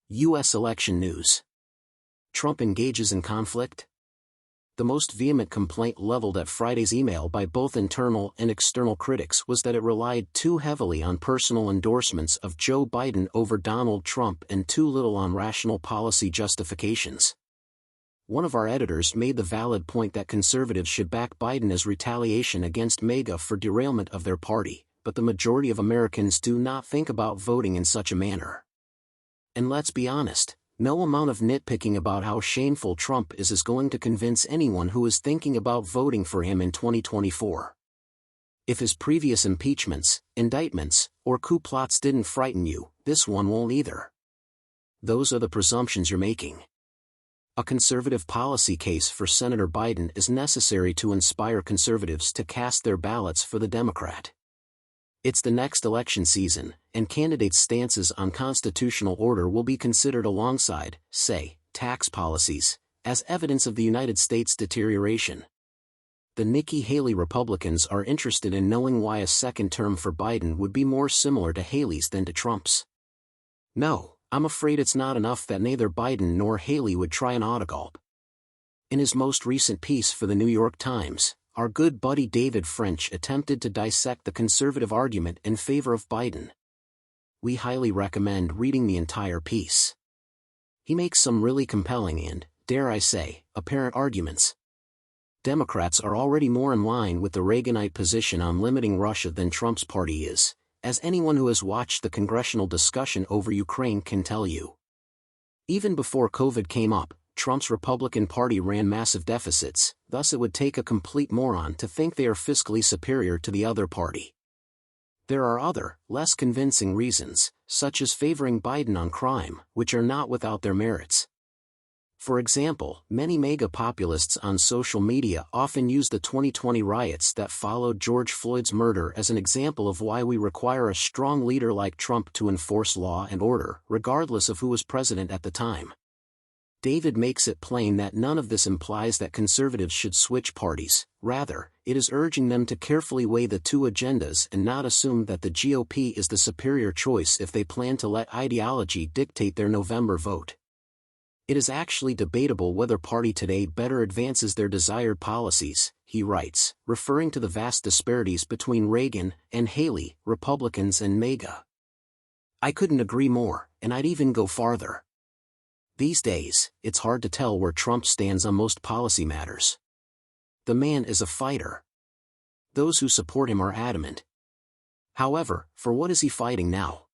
U.S. election news. Trump engages in conflict? The most vehement complaint leveled at Friday's email by both internal and external critics was that it relied too heavily on personal endorsements of Joe Biden over Donald Trump and too little on rational policy justifications. One of our editors made the valid point that conservatives should back Biden as retaliation against MAGA for derailment of their party, but the majority of Americans do not think about voting in such a manner. And let's be honest, no amount of nitpicking about how shameful Trump is going to convince anyone who is thinking about voting for him in 2024. If his previous impeachments, indictments, or coup plots didn't frighten you, this one won't either. Those are the presumptions you're making. A conservative policy case for Senator Biden is necessary to inspire conservatives to cast their ballots for the Democrat. It's the next election season, and candidates' stances on constitutional order will be considered alongside, say, tax policies, as evidence of the United States' deterioration. The Nikki Haley Republicans are interested in knowing why a second term for Biden would be more similar to Haley's than to Trump's. No, I'm afraid it's not enough that neither Biden nor Haley would try an autogolpe. In his most recent piece for the New York Times, our good buddy David French attempted to dissect the conservative argument in favor of Biden. We highly recommend reading the entire piece. He makes some really compelling and, dare I say, apparent arguments. Democrats are already more in line with the Reaganite position on limiting Russia than Trump's party is, as anyone who has watched the congressional discussion over Ukraine can tell you. Even before COVID came up, Trump's Republican Party ran massive deficits, thus it would take a complete moron to think they are fiscally superior to the other party. There are other, less convincing reasons, such as favoring Biden on crime, which are not without their merits. For example, many MAGA populists on social media often use the 2020 riots that followed George Floyd's murder as an example of why we require a strong leader like Trump to enforce law and order, regardless of who was president at the time. David makes it plain that none of this implies that conservatives should switch parties, rather, it is urging them to carefully weigh the two agendas and not assume that the GOP is the superior choice if they plan to let ideology dictate their November vote. It is actually debatable whether Party Today better advances their desired policies, he writes, referring to the vast disparities between Reagan and Haley, Republicans and MAGA. I couldn't agree more, and I'd even go farther. These days, it's hard to tell where Trump stands on most policy matters. The man is a fighter. Those who support him are adamant. However, for what is he fighting now?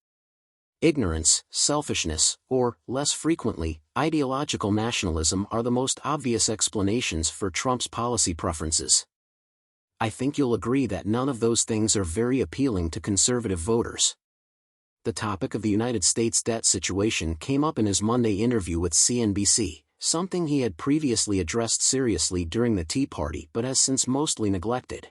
Ignorance, selfishness, or, less frequently, ideological nationalism are the most obvious explanations for Trump's policy preferences. I think you'll agree that none of those things are very appealing to conservative voters. The topic of the United States debt situation came up in his Monday interview with CNBC, something he had previously addressed seriously during the Tea Party but has since mostly neglected.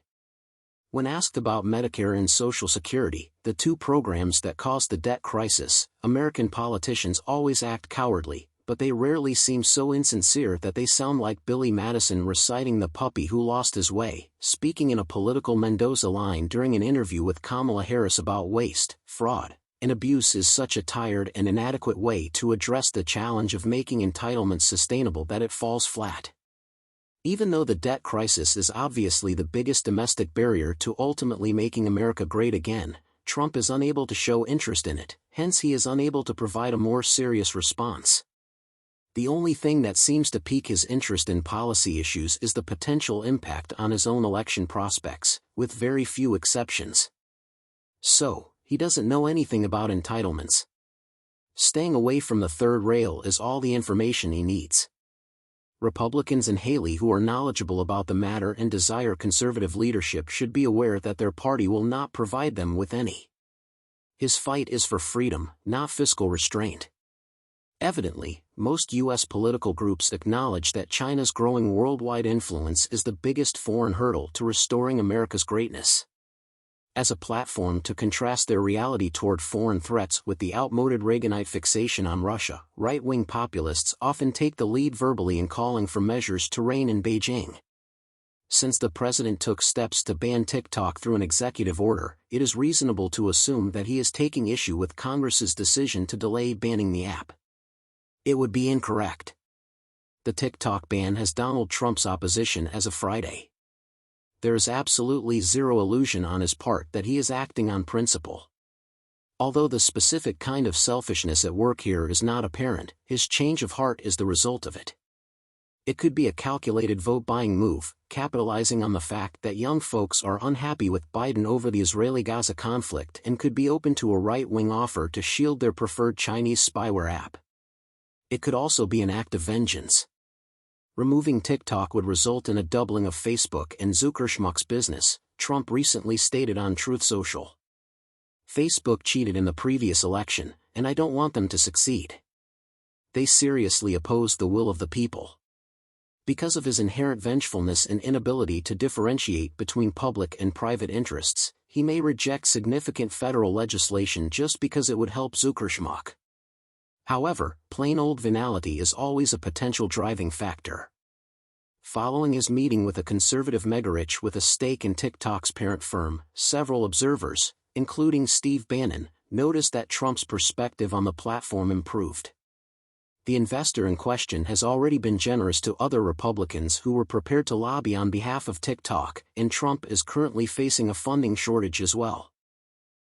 When asked about Medicare and Social Security, the two programs that caused the debt crisis, American politicians always act cowardly, but they rarely seem so insincere that they sound like Billy Madison reciting The Puppy Who Lost His Way, speaking in a political Mendoza line during an interview with Kamala Harris about waste, fraud, and abuse is such a tired and inadequate way to address the challenge of making entitlements sustainable that it falls flat. Even though the debt crisis is obviously the biggest domestic barrier to ultimately making America great again, Trump is unable to show interest in it, hence he is unable to provide a more serious response. The only thing that seems to pique his interest in policy issues is the potential impact on his own election prospects, with very few exceptions. So, he doesn't know anything about entitlements. Staying away from the third rail is all the information he needs. Republicans and Haley who are knowledgeable about the matter and desire conservative leadership should be aware that their party will not provide them with any. His fight is for freedom, not fiscal restraint. Evidently, most U.S. political groups acknowledge that China's growing worldwide influence is the biggest foreign hurdle to restoring America's greatness. As a platform to contrast their reality toward foreign threats with the outmoded Reaganite fixation on Russia, right-wing populists often take the lead verbally in calling for measures to rein in Beijing. Since the president took steps to ban TikTok through an executive order, it is reasonable to assume that he is taking issue with Congress's decision to delay banning the app. It would be incorrect. The TikTok ban has Donald Trump's opposition as of Friday. There is absolutely zero illusion on his part that he is acting on principle. Although the specific kind of selfishness at work here is not apparent, his change of heart is the result of it. It could be a calculated vote-buying move, capitalizing on the fact that young folks are unhappy with Biden over the Israeli-Gaza conflict and could be open to a right-wing offer to shield their preferred Chinese spyware app. It could also be an act of vengeance. Removing TikTok would result in a doubling of Facebook and Zuckerschmuck's business, Trump recently stated on Truth Social. Facebook cheated in the previous election, and I don't want them to succeed. They seriously opposed the will of the people. Because of his inherent vengefulness and inability to differentiate between public and private interests, he may reject significant federal legislation just because it would help Zuckerschmuck. However, plain old venality is always a potential driving factor. Following his meeting with a conservative megarich with a stake in TikTok's parent firm, several observers, including Steve Bannon, noticed that Trump's perspective on the platform improved. The investor in question has already been generous to other Republicans who were prepared to lobby on behalf of TikTok, and Trump is currently facing a funding shortage as well.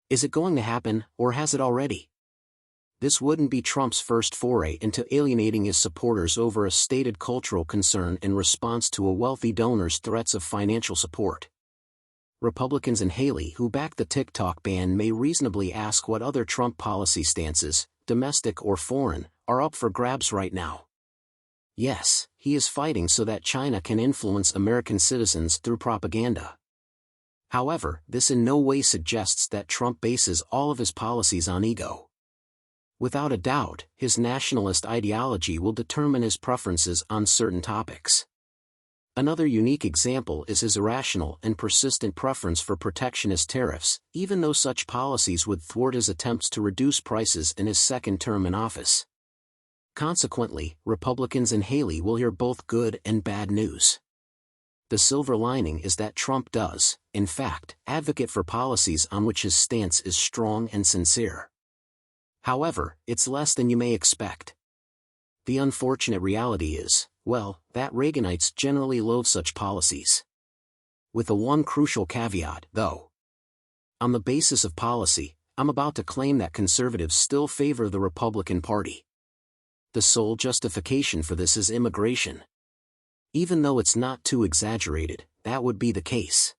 Is it going to happen, or has it already? This wouldn't be Trump's first foray into alienating his supporters over a stated cultural concern in response to a wealthy donor's threats of financial support. Republicans and Haley who back the TikTok ban may reasonably ask what other Trump policy stances, domestic or foreign, are up for grabs right now. Yes, he is fighting so that China can influence American citizens through propaganda. However, this in no way suggests that Trump bases all of his policies on ego. Without a doubt, his nationalist ideology will determine his preferences on certain topics. Another unique example is his irrational and persistent preference for protectionist tariffs, even though such policies would thwart his attempts to reduce prices in his second term in office. Consequently, Republicans and Haley will hear both good and bad news. The silver lining is that Trump does, in fact, advocate for policies on which his stance is strong and sincere. However, it's less than you may expect. The unfortunate reality is, well, that Reaganites generally loathe such policies. With a one crucial caveat, though. On the basis of policy, I'm about to claim that conservatives still favor the Republican Party. The sole justification for this is immigration. Even though it's not too exaggerated, that would be the case.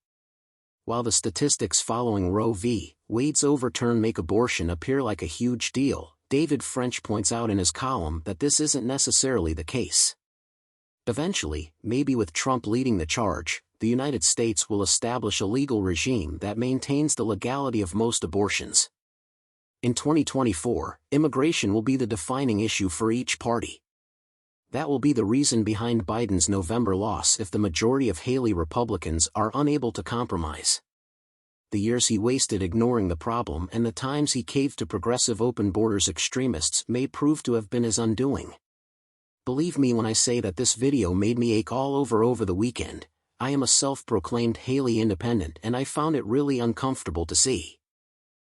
While the statistics following Roe v. Wade's overturn make abortion appear like a huge deal, David French points out in his column that this isn't necessarily the case. Eventually, maybe with Trump leading the charge, the United States will establish a legal regime that maintains the legality of most abortions. In 2024, immigration will be the defining issue for each party. That will be the reason behind Biden's November loss if the majority of Haley Republicans are unable to compromise. The years he wasted ignoring the problem and the times he caved to progressive open borders extremists may prove to have been his undoing. Believe me when I say that this video made me ache all over the weekend. I am a self-proclaimed Haley independent and I found it really uncomfortable to see.